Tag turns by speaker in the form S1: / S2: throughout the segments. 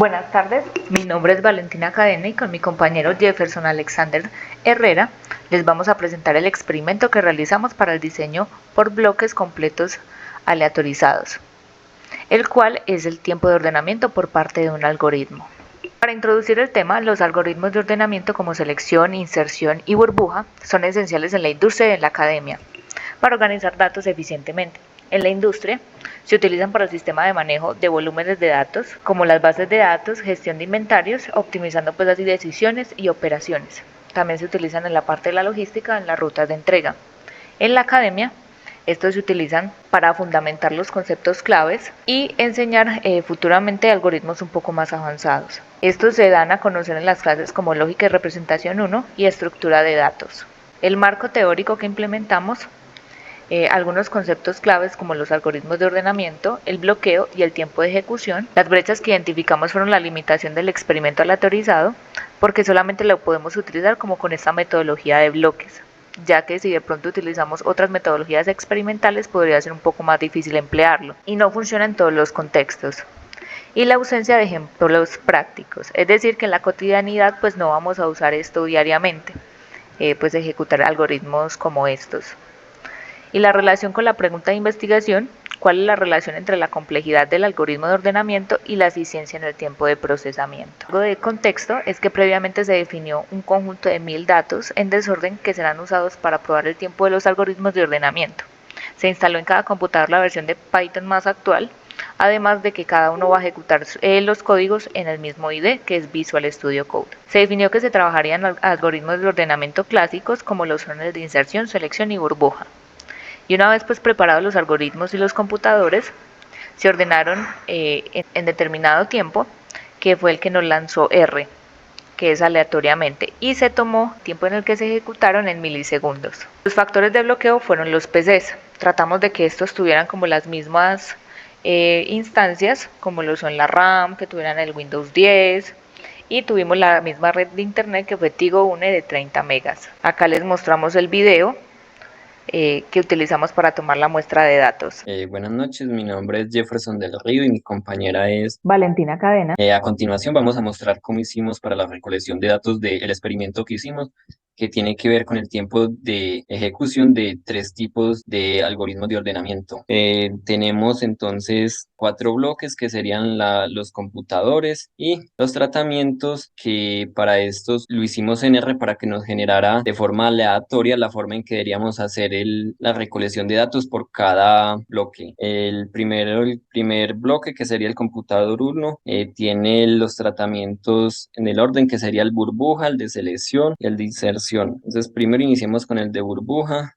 S1: Buenas tardes, mi nombre es Valentina Cadena y con mi compañero Jefferson Alexander Herrera les vamos a presentar el experimento que realizamos para el diseño por bloques completos aleatorizados, el cual es el tiempo de ordenamiento por parte de un algoritmo. Para introducir el tema, los algoritmos de ordenamiento como selección, inserción y burbuja son esenciales en la industria y en la academia para organizar datos eficientemente. En la industria se utilizan para el sistema de manejo de volúmenes de datos, como las bases de datos, gestión de inventarios, optimizando pues así decisiones y operaciones. También se utilizan en la parte de la logística, en las rutas de entrega. En la academia, estos se utilizan para fundamentar los conceptos claves y enseñar futuramente algoritmos un poco más avanzados. Estos se dan a conocer en las clases como lógica y representación 1 y estructura de datos. El marco teórico que implementamos, algunos conceptos claves como los algoritmos de ordenamiento, el bloqueo y el tiempo de ejecución. Las brechas que identificamos fueron la limitación del experimento aleatorizado, porque solamente lo podemos utilizar como con esta metodología de bloques, ya que si de pronto utilizamos otras metodologías experimentales podría ser un poco más difícil emplearlo y no funciona en todos los contextos. Y la ausencia de ejemplos prácticos, es decir que en la cotidianidad pues no vamos a usar esto diariamente, pues ejecutar algoritmos como estos. Y la relación con la pregunta de investigación, ¿cuál es la relación entre la complejidad del algoritmo de ordenamiento y la eficiencia en el tiempo de procesamiento? Algo de contexto es que previamente se definió un conjunto de 1000 datos en desorden que serán usados para probar el tiempo de los algoritmos de ordenamiento. Se instaló en cada computador la versión de Python más actual, además de que cada uno va a ejecutar los códigos en el mismo IDE, que es Visual Studio Code. Se definió que se trabajarían algoritmos de ordenamiento clásicos como los son el de inserción, selección y burbuja. Y una vez pues preparados los algoritmos y los computadores, se ordenaron en determinado tiempo, que fue el que nos lanzó R, que es aleatoriamente, y se tomó tiempo en el que se ejecutaron en milisegundos. Los factores de bloqueo fueron los PCs. Tratamos de que estos tuvieran como las mismas instancias, como lo son la RAM, que tuvieran el Windows 10, y tuvimos la misma red de internet que fue Tigo Une de 30 megas. Acá les mostramos el video que utilizamos para tomar la muestra de datos.
S2: Buenas noches, mi nombre es Jefferson del Río y mi compañera es
S1: Valentina Cadena.
S2: A continuación vamos a mostrar cómo hicimos para la recolección de datos del experimento que hicimos, que tiene que ver con el tiempo de ejecución de 3 tipos de algoritmos de ordenamiento. Tenemos entonces 4 bloques que serían los computadores y los tratamientos, que para estos lo hicimos en R para que nos generara de forma aleatoria la forma en que deberíamos hacer la recolección de datos por cada bloque. El primer bloque, que sería el computador 1, tiene los tratamientos en el orden que sería el burbuja, el de selección y el de inserción. Entonces primero iniciemos con el de burbuja,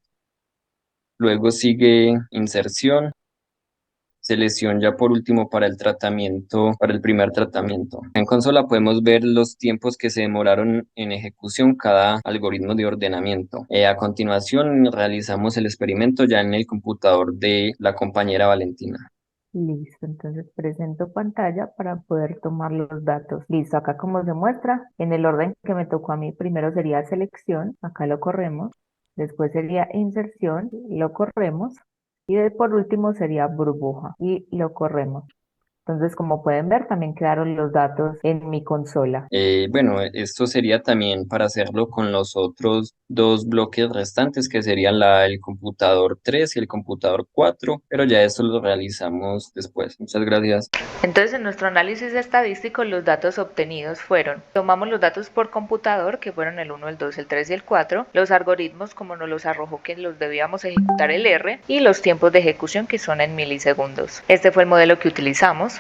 S2: luego sigue inserción, selección ya por último para el tratamiento, para el primer tratamiento. En consola podemos ver los tiempos que se demoraron en ejecución cada algoritmo de ordenamiento. A continuación realizamos el experimento ya en el computador de la compañera Valentina.
S1: Listo, entonces presento pantalla para poder tomar los datos. Listo, acá como se muestra, en el orden que me tocó a mí, primero sería selección, acá lo corremos, después sería inserción, lo corremos, y por último sería burbuja, y lo corremos. Entonces, como pueden ver, también quedaron los datos en mi consola.
S2: Bueno, esto sería también para hacerlo con los otros 2 bloques restantes, que serían el computador 3 y el computador 4, pero ya esto lo realizamos después. Muchas gracias. Entonces, en nuestro análisis estadístico, los datos obtenidos fueron: tomamos los datos por computador, que fueron el 1, el 2, el 3 y el 4, los algoritmos como nos los arrojó que los debíamos ejecutar el R, y los tiempos de ejecución, que son en milisegundos. Este fue el modelo que utilizamos.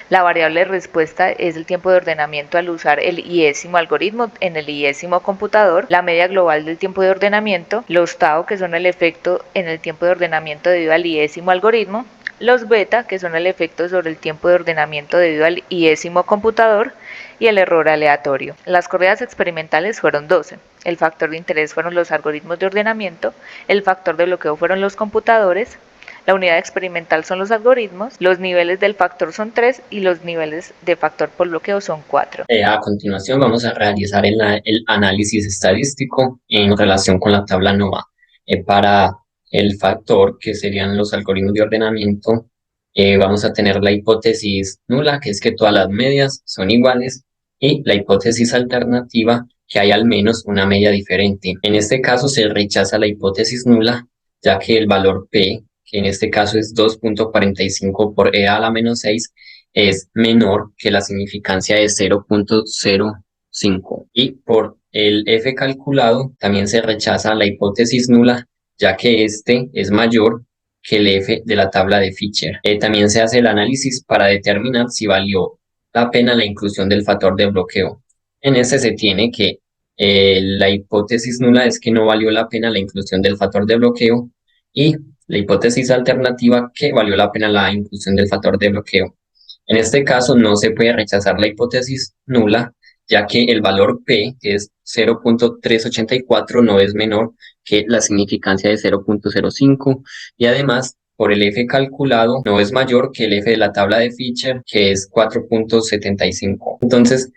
S2: La variable de respuesta es el tiempo de ordenamiento al usar el iésimo algoritmo en el iésimo computador, la media global del tiempo de ordenamiento, los tau, que son el efecto en el tiempo de ordenamiento debido al iésimo algoritmo, los beta, que son el efecto sobre el tiempo de ordenamiento debido al iésimo computador, y el error aleatorio. Las corridas experimentales fueron 12. El factor de interés fueron los algoritmos de ordenamiento, el factor de bloqueo fueron los computadores, la unidad experimental son los algoritmos, los niveles del factor son 3 y los niveles de factor por bloqueo son 4. A continuación vamos a realizar el análisis estadístico en relación con la tabla NOVA. Para el factor, que serían los algoritmos de ordenamiento, Vamos a tener la hipótesis nula, que es que todas las medias son iguales, y la hipótesis alternativa, que hay al menos una media diferente. En este caso se rechaza la hipótesis nula, ya que el valor P, que en este caso es 2.45 por e a la menos 6, es menor que la significancia de 0.05. Y por el F calculado también se rechaza la hipótesis nula, ya que este es mayor que el F de la tabla de Fisher. También se hace el análisis para determinar si valió la pena la inclusión del factor de bloqueo. En ese se tiene que la hipótesis nula es que no valió la pena la inclusión del factor de bloqueo, y la hipótesis alternativa que valió la pena la inclusión del factor de bloqueo. En este caso no se puede rechazar la hipótesis nula, ya que el valor P, que es 0.384, no es menor que la significancia de 0.05, y además por el F calculado no es mayor que el F de la tabla de Fisher, que es 4.75. Entonces,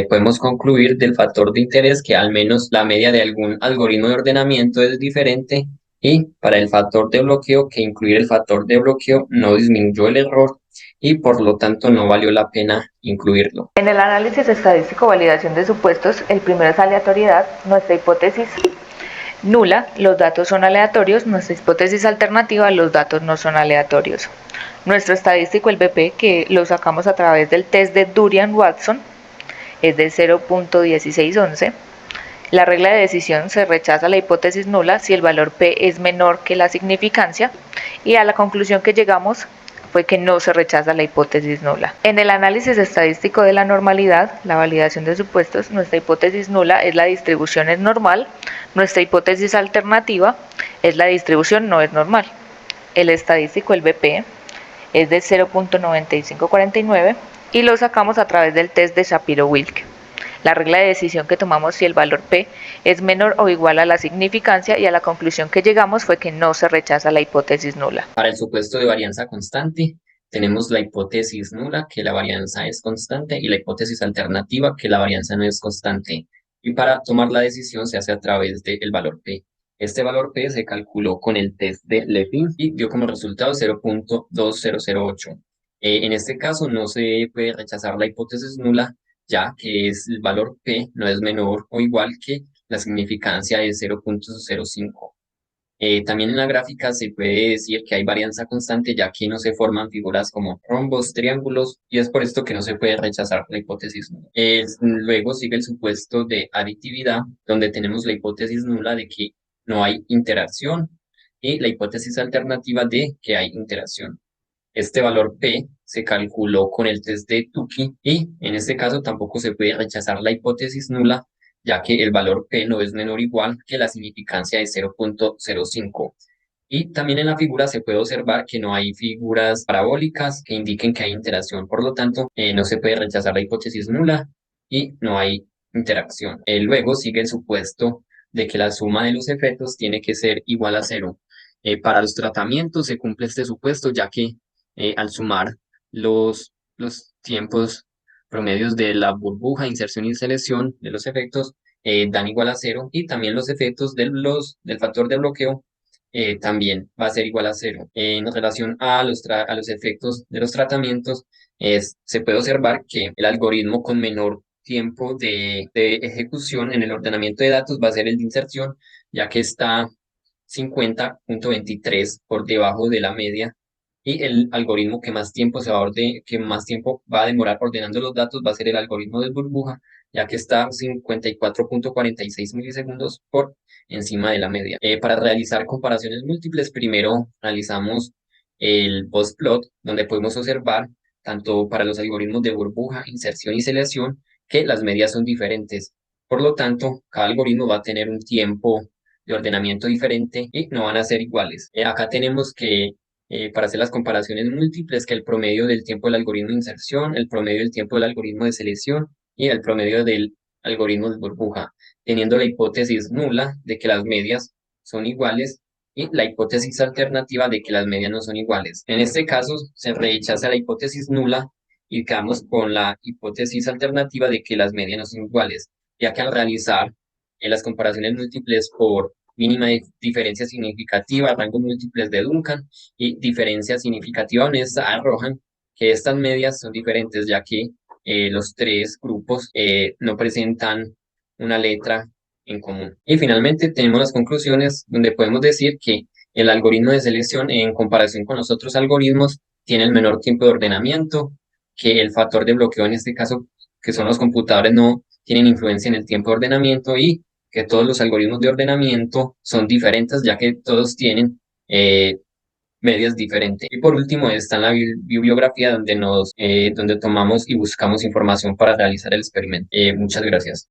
S2: podemos concluir del factor de interés que al menos la media de algún algoritmo de ordenamiento es diferente, y para el factor de bloqueo, que incluir el factor de bloqueo no disminuyó el error y por lo tanto no valió la pena incluirlo.
S1: En el análisis estadístico validación de supuestos, el primero es aleatoriedad, nuestra hipótesis nula, los datos son aleatorios, nuestra hipótesis alternativa, los datos no son aleatorios. Nuestro estadístico, el BP, que lo sacamos a través del test de Durian-Watson, es de 0.1611. La regla de decisión: se rechaza la hipótesis nula si el valor P es menor que la significancia, y a la conclusión que llegamos fue que no se rechaza la hipótesis nula. En el análisis estadístico de la normalidad, la validación de supuestos, nuestra hipótesis nula es la distribución es normal, nuestra hipótesis alternativa es la distribución no es normal. El estadístico, el BP, es de 0.9549 y lo sacamos a través del test de Shapiro-Wilk. La regla de decisión que tomamos si el valor P es menor o igual a la significancia, y a la conclusión que llegamos fue que no se rechaza la hipótesis nula.
S2: Para el supuesto de varianza constante, tenemos la hipótesis nula, que la varianza es constante, y la hipótesis alternativa, que la varianza no es constante. Y para tomar la decisión se hace a través del valor P. Este valor P se calculó con el test de Levin y dio como resultado 0.2008. En este caso no se puede rechazar la hipótesis nula, ya que el valor P no es menor o igual que la significancia de 0.05. También en la gráfica se puede decir que hay varianza constante, ya que no se forman figuras como rombos, triángulos, y es por esto que no se puede rechazar la hipótesis nula. Luego sigue el supuesto de aditividad, donde tenemos la hipótesis nula de que no hay interacción y la hipótesis alternativa de que hay interacción. Este valor P se calculó con el test de Tukey, y en este caso tampoco se puede rechazar la hipótesis nula, ya que el valor P no es menor o igual que la significancia de 0.05. Y también en la figura se puede observar que no hay figuras parabólicas que indiquen que hay interacción. Por lo tanto, no se puede rechazar la hipótesis nula y no hay interacción. Luego sigue el supuesto de que la suma de los efectos tiene que ser igual a cero. Para los tratamientos se cumple este supuesto, ya que al sumar los tiempos promedios de la burbuja, inserción y selección de los efectos, dan igual a cero, y también los efectos del factor de bloqueo también va a ser igual a cero. En relación a los efectos de los tratamientos, se puede observar que el algoritmo con menor tiempo de ejecución en el ordenamiento de datos va a ser el de inserción, ya que está 50.23 por debajo de la media, y el algoritmo que más tiempo que más tiempo va a demorar ordenando los datos va a ser el algoritmo de burbuja, ya que está 54.46 milisegundos por encima de la media. Para realizar comparaciones múltiples, primero analizamos el post-plot, donde podemos observar, tanto para los algoritmos de burbuja, inserción y selección, que las medias son diferentes. Por lo tanto, cada algoritmo va a tener un tiempo de ordenamiento diferente y no van a ser iguales. Acá tenemos que para hacer las comparaciones múltiples, que el promedio del tiempo del algoritmo de inserción, el promedio del tiempo del algoritmo de selección y el promedio del algoritmo de burbuja, teniendo la hipótesis nula de que las medias son iguales y la hipótesis alternativa de que las medias no son iguales. En este caso, se rechaza la hipótesis nula y quedamos con la hipótesis alternativa de que las medias no son iguales, ya que al realizar las comparaciones múltiples por mínima diferencia significativa, rango múltiples de Duncan y diferencia significativa honesta arrojan que estas medias son diferentes, ya que los tres grupos no presentan una letra en común. Y finalmente tenemos las conclusiones donde podemos decir que el algoritmo de selección en comparación con los otros algoritmos tiene el menor tiempo de ordenamiento, que el factor de bloqueo en este caso, que son los computadores, no tienen influencia en el tiempo de ordenamiento y que todos los algoritmos de ordenamiento son diferentes, ya que todos tienen medias diferentes. Y por último está en la bibliografía donde tomamos y buscamos información para realizar el experimento. Muchas gracias.